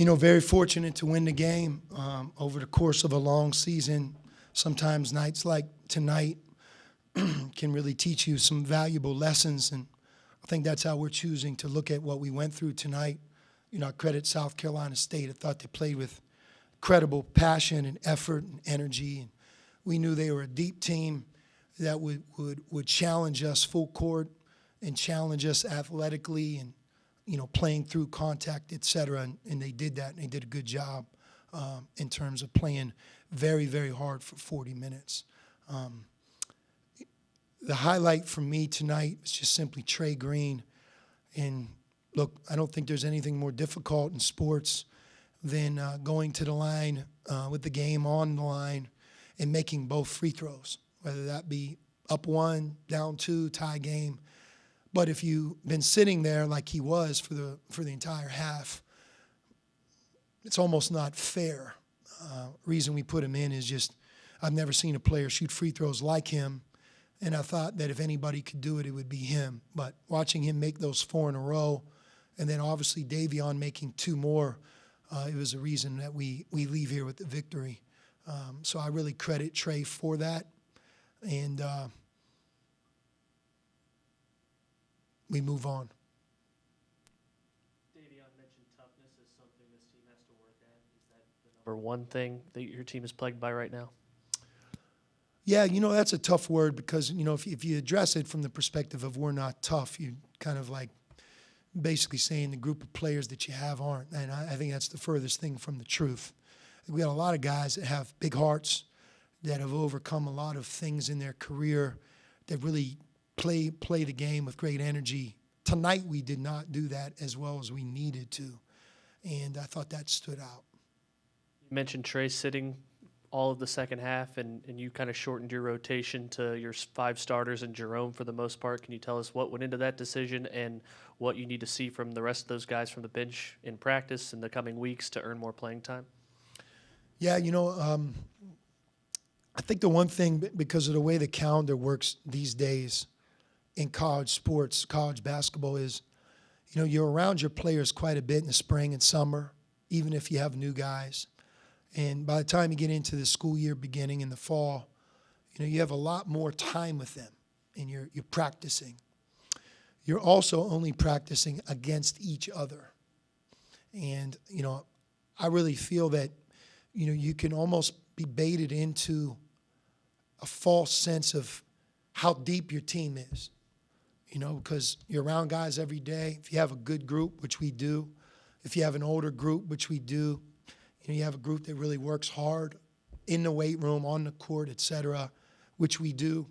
Very fortunate to win the game over the course of a long season. Sometimes nights like tonight can really teach you some valuable lessons, and I think that's how we're choosing to look at what we went through tonight. I credit South Carolina State. I thought they played with incredible passion and effort and energy, and we knew they were a deep team that would challenge us full court and challenge us athletically and playing through contact, et cetera, and they did that, and they did a good job in terms of playing very, very hard for 40 minutes. The highlight for me tonight was just simply Trey Green. And look, I don't think there's anything more difficult in sports than going to the line with the game on the line and making both free throws, whether that be up 1, down 2, tie game. But if you've been sitting there like he was for the entire half, it's almost not fair. Reason we put him in is just I've never seen a player shoot free throws like him, and I thought that if anybody could do it, it would be him. But watching him make those 4 in a row, and then obviously Davion making 2 more, it was a reason that we leave here with the victory. So I really credit Trey for that, and we move on. Davion mentioned toughness as something this team has to work at. Is that the number one thing that your team is plagued by right now? Yeah, that's a tough word because, if you address it from the perspective of we're not tough, you kind of like basically saying the group of players that you have aren't. And I think that's the furthest thing from the truth. We got a lot of guys that have big hearts, that have overcome a lot of things in their career, that really play the game with great energy. Tonight we did not do that as well as we needed to, and I thought that stood out. You mentioned Trey sitting all of the second half, and you kind of shortened your rotation to your 5 starters and Jerome for the most part. Can you tell us what went into that decision and what you need to see from the rest of those guys from the bench in practice in the coming weeks to earn more playing time? Yeah, I think the one thing, because of the way the calendar works these days in college sports, college basketball, is, you're around your players quite a bit in the spring and summer, even if you have new guys. And by the time you get into the school year beginning in the fall, you have a lot more time with them, and you're practicing. You're also only practicing against each other. And, I really feel that, you can almost be baited into a false sense of how deep your team is, because you're around guys every day. If you have a good group, which we do, if you have an older group, which we do, you have a group that really works hard in the weight room, on the court, et cetera, which we do.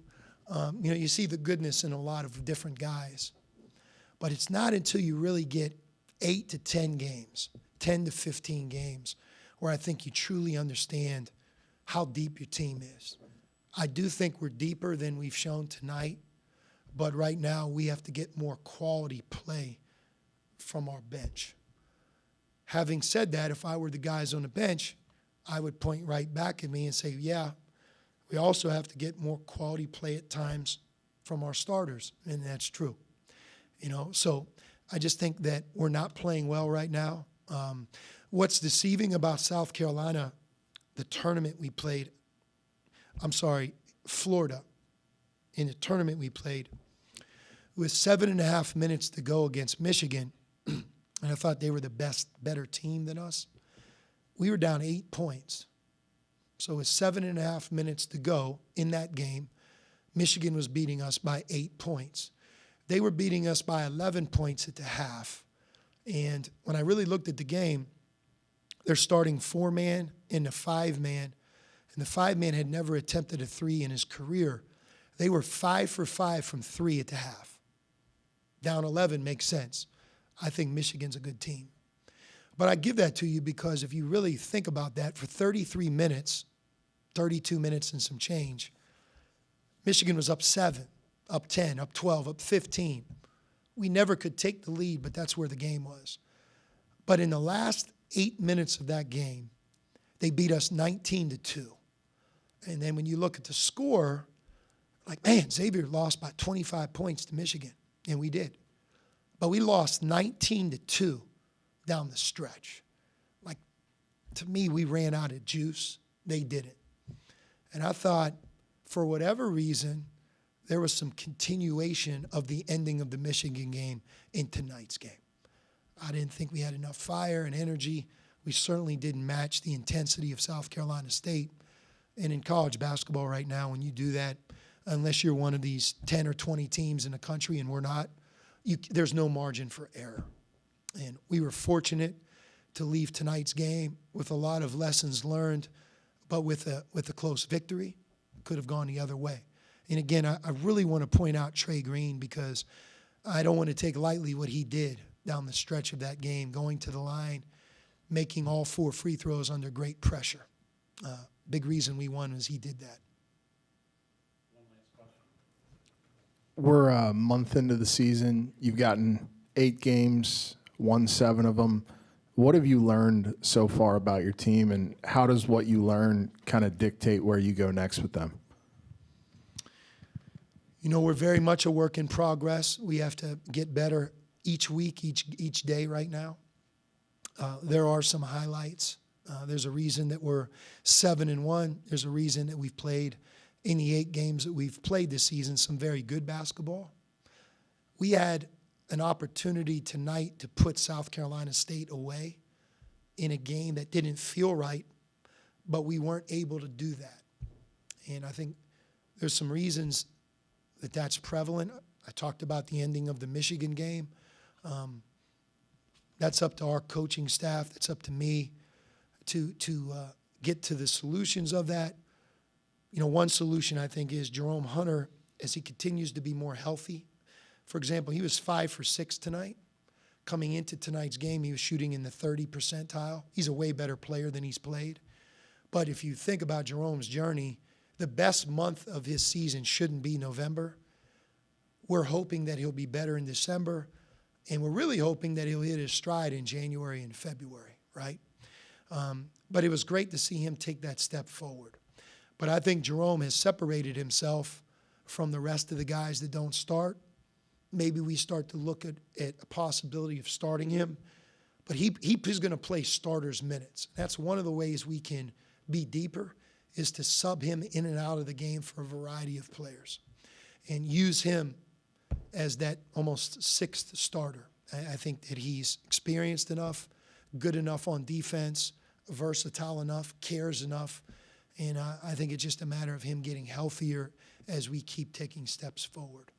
You see the goodness in a lot of different guys. But it's not until you really get 8 to 10 games, 10 to 15 games, where I think you truly understand how deep your team is. I do think we're deeper than we've shown tonight, but right now we have to get more quality play from our bench. Having said that, if I were the guys on the bench, I would point right back at me and say, yeah, we also have to get more quality play at times from our starters, and that's true. So I just think that we're not playing well right now. What's deceiving about South Carolina, the tournament we played, Florida, in the tournament we played, with 7.5 minutes to go against Michigan, and I thought they were the better team than us, we were down 8 points. So with 7.5 minutes to go in that game, Michigan was beating us by 8 points. They were beating us by 11 points at the half. And when I really looked at the game, they're starting 4-man and the 5-man. And the 5-man had never attempted a 3 in his career. They were 5 for 5 from 3 at the half. Down 11 makes sense. I think Michigan's a good team. But I give that to you because if you really think about that, for 33 minutes, 32 minutes and some change, Michigan was up 7, up 10, up 12, up 15. We never could take the lead, but that's where the game was. But in the last 8 minutes of that game, they beat us 19-2. And then when you look at the score, like, man, Xavier lost by 25 points to Michigan, and we did. But we lost 19-2 down the stretch. to me, we ran out of juice. They didn't. And I thought, for whatever reason, there was some continuation of the ending of the Michigan game in tonight's game. I didn't think we had enough fire and energy. We certainly didn't match the intensity of South Carolina State. And in college basketball right now, when you do that, unless you're one of these 10 or 20 teams in the country, and we're not, there's no margin for error. And we were fortunate to leave tonight's game with a lot of lessons learned, but with a close victory. Could have gone the other way. And again, I really want to point out Trey Green, because I don't want to take lightly what he did down the stretch of that game, going to the line, making all 4 free throws under great pressure. Big reason we won was he did that. We're a month into the season. You've gotten 8 games, won 7 of them. What have you learned so far about your team, and how does what you learn kind of dictate where you go next with them? You know, we're very much a work in progress. We have to get better each week, each day right now. There are some highlights. There's a reason that we're 7-1. There's a reason that we've played in the 8 games that we've played this season some very good basketball. We had an opportunity tonight to put South Carolina State away in a game that didn't feel right, but we weren't able to do that. And I think there's some reasons that that's prevalent. I talked about the ending of the Michigan game. That's up to our coaching staff. That's up to me to get to the solutions of that. You know, one solution I think is Jerome Hunter, as he continues to be more healthy. For example, he was 5 for 6 tonight. Coming into tonight's game, he was shooting in the 30 percentile. He's a way better player than he's played. But if you think about Jerome's journey, the best month of his season shouldn't be November. We're hoping that he'll be better in December, and we're really hoping that he'll hit his stride in January and February, right? But it was great to see him take that step forward. But I think Jerome has separated himself from the rest of the guys that don't start. Maybe we start to look at a possibility of starting him. But he's going to play starters minutes. That's one of the ways we can be deeper, is to sub him in and out of the game for a variety of players and use him as that almost 6th starter. I think that he's experienced enough, good enough on defense, versatile enough, cares enough. And I think it's just a matter of him getting healthier as we keep taking steps forward.